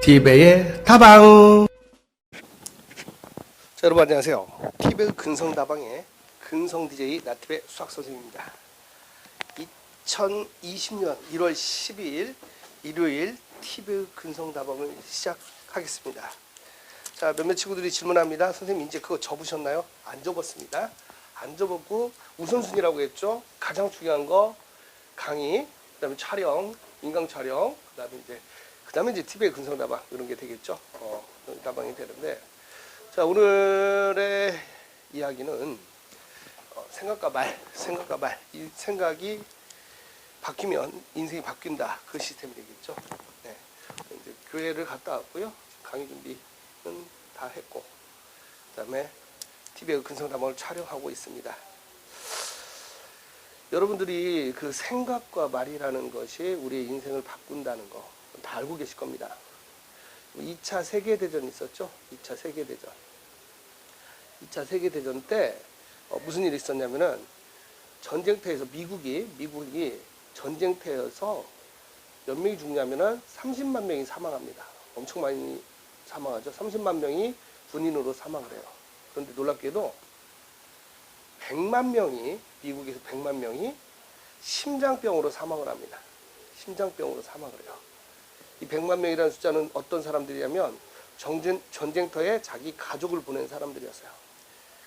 티베의 다방. 자, 여러분 안녕하세요. 티베 근성다방의 근성 DJ 나티베 수학 선생님입니다. 2020년 1월 12일 일요일 티베 근성다방을 시작하겠습니다. 자, 몇몇 친구들이 질문합니다. 선생님 이제 그거 접으셨나요? 안 접었습니다. 안 접었고 우선순위라고 했죠. 가장 중요한 거 강의, 그다음에 촬영, 인강 촬영, 그다음에 이제 TV의 근성다방 이런 게 되겠죠. 다방이 되는데, 자, 오늘의 이야기는 생각과 말, 이 생각이 바뀌면 인생이 바뀐다, 그 시스템이 되겠죠. 네. 이제 교회를 갔다 왔고요. 강의 준비는 다 했고, 그다음에 TV의 근성다방을 촬영하고 있습니다. 여러분들이 그 생각과 말이라는 것이 우리의 인생을 바꾼다는 거 다 알고 계실 겁니다. 2차 세계대전 있었죠? 2차 세계대전. 2차 세계대전 때 무슨 일이 있었냐면은 전쟁터에서 미국이 전쟁터에서 몇 명이 죽냐면은 30만 명이 사망합니다. 엄청 많이 사망하죠. 30만 명이 군인으로 사망을 해요. 그런데 놀랍게도 100만 명이, 미국에서 100만 명이 심장병으로 사망을 합니다. 심장병으로 사망을 해요. 이 100만 명이라는 숫자는 어떤 사람들이냐면 전쟁터에 자기 가족을 보낸 사람들이었어요.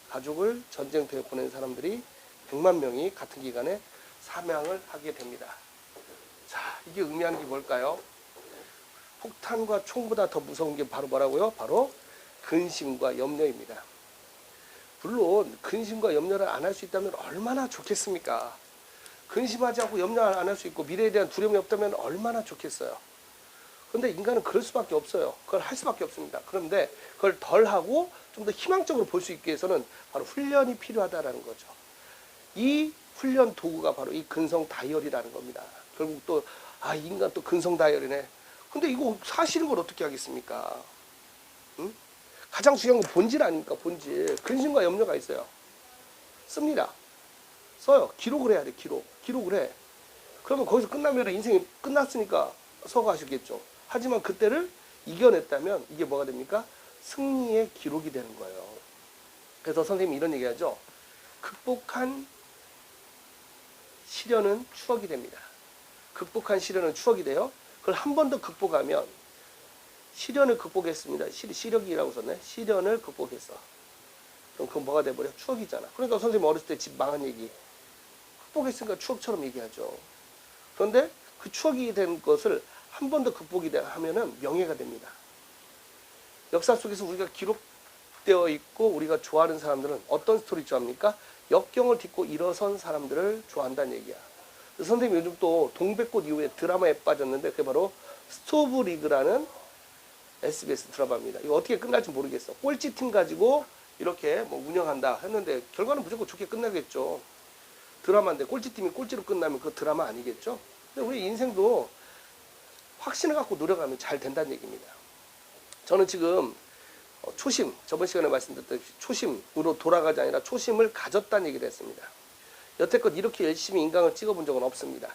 가족을 전쟁터에 보낸 사람들이 100만 명이 같은 기간에 사망을 하게 됩니다. 자, 이게 의미하는 게 뭘까요? 폭탄과 총보다 더 무서운 게 바로 뭐라고요? 바로 근심과 염려입니다. 물론 근심과 염려를 안 할 수 있다면 얼마나 좋겠습니까? 근심하지 않고 염려 안 할 수 있고 미래에 대한 두려움이 없다면 얼마나 좋겠어요. 그런데 인간은 그럴 수밖에 없어요. 그걸 할 수밖에 없습니다. 그런데 그걸 덜 하고 좀 더 희망적으로 볼 수 있기 위해서는 바로 훈련이 필요하다는 거죠. 이 훈련 도구가 바로 이 근성 다이어리라는 겁니다. 결국 또 인간 또 근성 다이어리네. 근데 이거 사실인 걸 어떻게 하겠습니까? 응? 가장 중요한 건 본질 아닙니까? 본질. 근심과 염려가 있어요. 씁니다. 써요. 기록을 해야 돼. 기록을 해. 그러면 거기서 끝나면 인생이 끝났으니까 서거하시겠죠. 하지만 그때를 이겨냈다면 이게 뭐가 됩니까? 승리의 기록이 되는 거예요. 그래서 선생님이 이런 얘기하죠. 극복한 시련은 추억이 됩니다. 극복한 시련은 추억이 돼요. 그걸 한 번 더 극복하면 시련을 극복했습니다. 시력이라고 썼네. 시련을 극복했어. 그럼 그건 뭐가 돼버려? 추억이잖아. 그러니까 선생님 어렸을 때 집 망한 얘기 극복했으니까 추억처럼 얘기하죠. 그런데 그 추억이 된 것을 한 번 더 극복이 하면은 명예가 됩니다. 역사 속에서 우리가 기록되어 있고 우리가 좋아하는 사람들은 어떤 스토리 좋아합니까? 역경을 딛고 일어선 사람들을 좋아한다는 얘기야. 선생님 요즘 또 동백꽃 이후에 드라마에 빠졌는데 그게 바로 스토브 리그라는 SBS 드라마입니다. 이거 어떻게 끝날지 모르겠어. 꼴찌팀 가지고 이렇게 뭐 운영한다 했는데 결과는 무조건 좋게 끝나겠죠. 드라마인데 꼴찌팀이 꼴찌로 끝나면 그 드라마 아니겠죠? 근데 우리 인생도 확신을 갖고 노력하면 잘 된다는 얘기입니다. 저는 지금 초심, 저번 시간에 말씀드렸듯이 초심으로 돌아가지 아니라 초심을 가졌다는 얘기를 했습니다. 여태껏 이렇게 열심히 인강을 찍어본 적은 없습니다.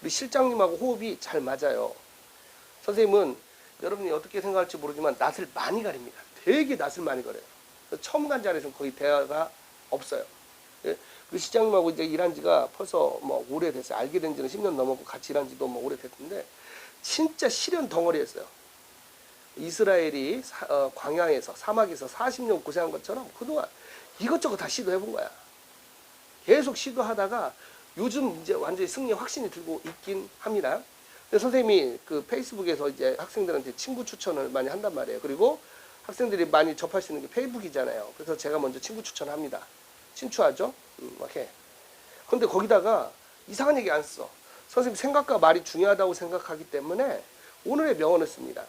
우리 실장님하고 호흡이 잘 맞아요. 선생님은 여러분이 어떻게 생각할지 모르지만 낯을 많이 가립니다. 되게 낯을 많이 가려요. 처음 간 자리에서는 거의 대화가 없어요. 그 시장님하고 이제 일한 지가 벌써 뭐 오래됐어요. 알게 된 지는 10년 넘었고 같이 일한 지도 뭐 오래됐는데 진짜 시련 덩어리였어요. 이스라엘이 광야에서 사막에서 40년 고생한 것처럼 그동안 이것저것 다 시도해본 거야. 계속 시도하다가 요즘 이제 완전히 승리의 확신이 들고 있긴 합니다. 근데 선생님이 그 페이스북에서 이제 학생들한테 친구 추천을 많이 한단 말이에요. 그리고 학생들이 많이 접할 수 있는 게 페이북이잖아요. 그래서 제가 먼저 친구 추천합니다. 친추하죠? 막 해. 근데 거기다가 이상한 얘기 안 써. 선생님 생각과 말이 중요하다고 생각하기 때문에 오늘의 명언을 씁니다.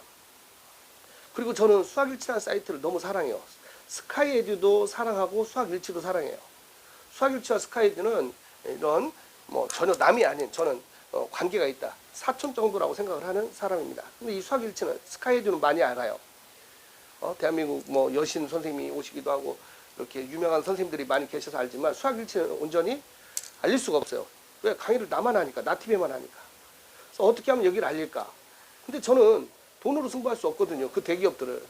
그리고 저는 수학일치라는 사이트를 너무 사랑해요. 스카이에듀도 사랑하고 수학일치도 사랑해요. 수학일치와 스카이에듀는 이런 뭐 전혀 남이 아닌 저는 관계가 있다. 사촌 정도라고 생각을 하는 사람입니다. 근데 이 수학일치는 스카이에듀는 많이 알아요. 대한민국 뭐 여신 선생님이 오시기도 하고 이렇게 유명한 선생님들이 많이 계셔서 알지만 수학일치는 온전히 알릴 수가 없어요. 왜? 강의를 나만 하니까, 나TV만 하니까. 그래서 어떻게 하면 여기를 알릴까? 근데 저는 돈으로 승부할 수 없거든요. 그 대기업들을.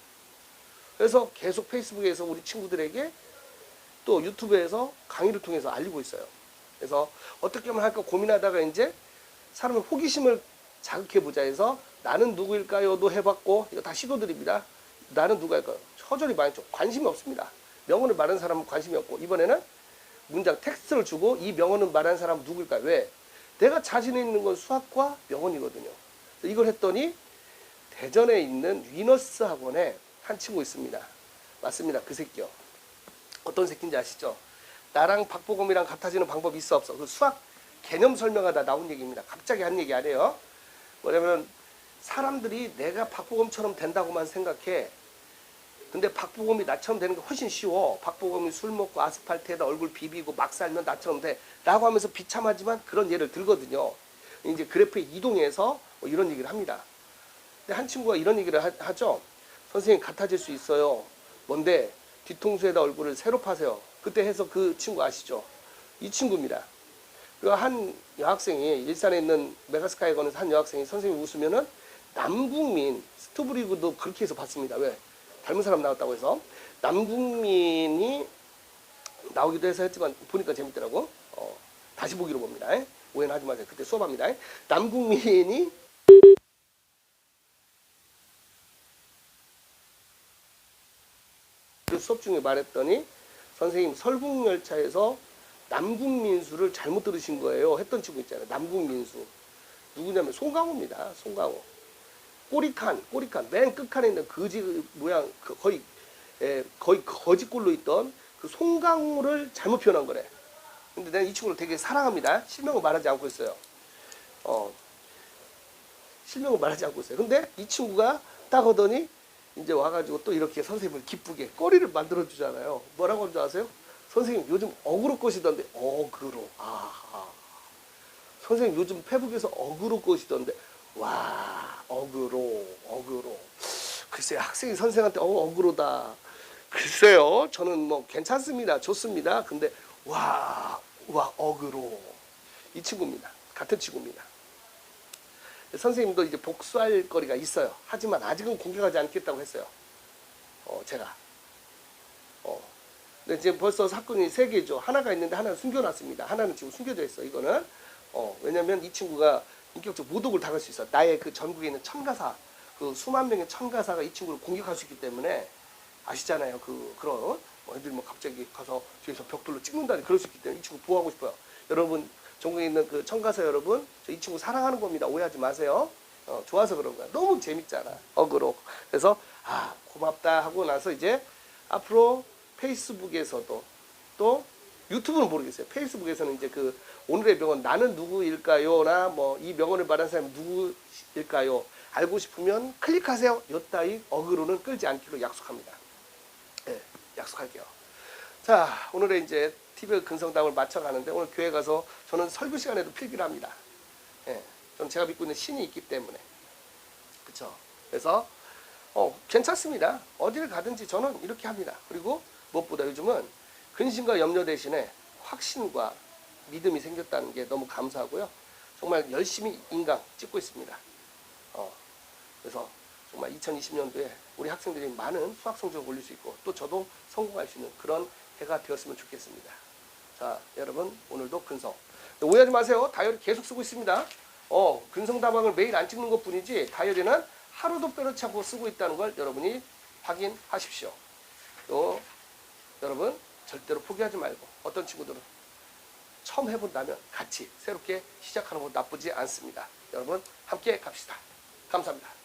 그래서 계속 페이스북에서 우리 친구들에게 또 유튜브에서 강의를 통해서 알리고 있어요. 그래서 어떻게 하면 할까 고민하다가 이제 사람의 호기심을 자극해보자 해서 나는 누구일까요도 해봤고, 이거 다 시도드립니다. 나는 누구일까요? 처절히 많이 좀 관심이 없습니다. 명언을 말하는 사람은 관심이 없고, 이번에는 문장 텍스트를 주고 이 명언을 말하는 사람은 누구일까요? 왜? 내가 자신 있는 건 수학과 명언이거든요. 이걸 했더니 대전에 있는 위너스 학원에 한 친구 있습니다. 맞습니다. 그 새끼요. 어떤 새끼인지 아시죠? 나랑 박보검이랑 같아지는 방법이 있어 없어? 그 수학 개념 설명하다 나온 얘기입니다. 갑자기 한 얘기 아니에요. 뭐냐면 사람들이 내가 박보검처럼 된다고만 생각해. 근데 박보검이 나처럼 되는 게 훨씬 쉬워. 박보검이 술 먹고 아스팔트에다 얼굴 비비고 막 살면 나처럼 돼. 라고 하면서 비참하지만 그런 예를 들거든요. 이제 그래프에 이동해서 뭐 이런 얘기를 합니다. 근데 한 친구가 이런 얘기를 하죠. 선생님 같아질 수 있어요. 뭔데? 뒤통수에다 얼굴을 새로 파세요. 그때 해서 그 친구 아시죠? 이 친구입니다. 그 한 여학생이 일산에 있는 메가스카이건에서 한 여학생이 선생님이 웃으면은 남국민 스토브리그도 그렇게 해서 봤습니다. 왜? 닮은 사람 나왔다고 해서 남국민이 나오기도 해서 했지만 보니까 재밌더라고. 다시 보기로 봅니다. 오해는 하지 마세요. 그때 수업합니다. 남국민이 그 수업 중에 말했더니 선생님 설국열차에서 남국민수를 잘못 들으신 거예요 했던 친구 있잖아요. 남국민수 누구냐면 송강호입니다. 송강호. 꼬리칸 맨 끝칸에 있는 거지 모양 거의 거지꼴로 있던 그 송강호를 잘못 표현한 거래. 근데 내가 이 친구를 되게 사랑합니다. 실명을 말하지 않고 있어요. 실명을 말하지 않고 있어요. 근데 이 친구가 딱 하더니 이제 와가지고 또 이렇게 선생님을 기쁘게 꼬리를 만들어 주잖아요. 뭐라고 하는 줄 아세요? 선생님 요즘 어그로 꼬시던데. 어그로. 선생님 요즘 페북에서 어그로 꼬시던데. 와, 어그로. 글쎄요, 학생이 선생한테 어그로다. 글쎄요, 저는 뭐 괜찮습니다. 좋습니다. 근데 와, 어그로. 이 친구입니다. 같은 친구입니다. 선생님도 이제 복수할 거리가 있어요. 하지만 아직은 공개하지 않겠다고 했어요. 제가. 근데 지금 벌써 사건이 3개죠. 하나가 있는데 하나는 숨겨놨습니다. 하나는 지금 숨겨져 있어. 이거는. 왜냐면 이 친구가 인격적 모독을 당할 수 있어. 나의 그 전국에 있는 첨가사, 그 수만 명의 첨가사가 이 친구를 공격할 수 있기 때문에 아시잖아요. 그런 애들이 뭐 갑자기 가서 뒤에서 벽돌로 찍는다니 그럴 수 있기 때문에 이 친구 보호하고 싶어요. 여러분 전국에 있는 그 첨가사 여러분, 저 이 친구 사랑하는 겁니다. 오해하지 마세요. 좋아서 그런 거야. 너무 재밌잖아. 어그로. 그래서 고맙다 하고 나서 이제 앞으로 페이스북에서도 또 유튜브는 모르겠어요. 페이스북에서는 이제 그 오늘의 명언 나는 누구일까요나 뭐 이 명언을 말한 사람이 누구일까요? 알고 싶으면 클릭하세요. 요따위 어그로는 끌지 않기로 약속합니다. 네, 약속할게요. 자, 오늘의 이제 TV 근성담을 마쳐가는데 오늘 교회 가서 저는 설교 시간에도 필기를 합니다. 예, 저는 제가 믿고 있는 신이 있기 때문에. 그쵸? 그래서 괜찮습니다. 어디를 가든지 저는 이렇게 합니다. 그리고 무엇보다 요즘은 근심과 염려 대신에 확신과 믿음이 생겼다는 게 너무 감사하고요. 정말 열심히 인강 찍고 있습니다. 그래서 정말 2020년도에 우리 학생들이 많은 수학 성적을 올릴 수 있고 또 저도 성공할 수 있는 그런 해가 되었으면 좋겠습니다. 자, 여러분 오늘도 근성. 오해하지 마세요. 다이어리 계속 쓰고 있습니다. 근성다방을 매일 안 찍는 것 뿐이지 다이어리는 하루도 빼놓지 않고 쓰고 있다는 걸 여러분이 확인하십시오. 또 여러분 절대로 포기하지 말고 어떤 친구들은 처음 해본다면 같이 새롭게 시작하는 건 나쁘지 않습니다. 여러분 함께 갑시다. 감사합니다.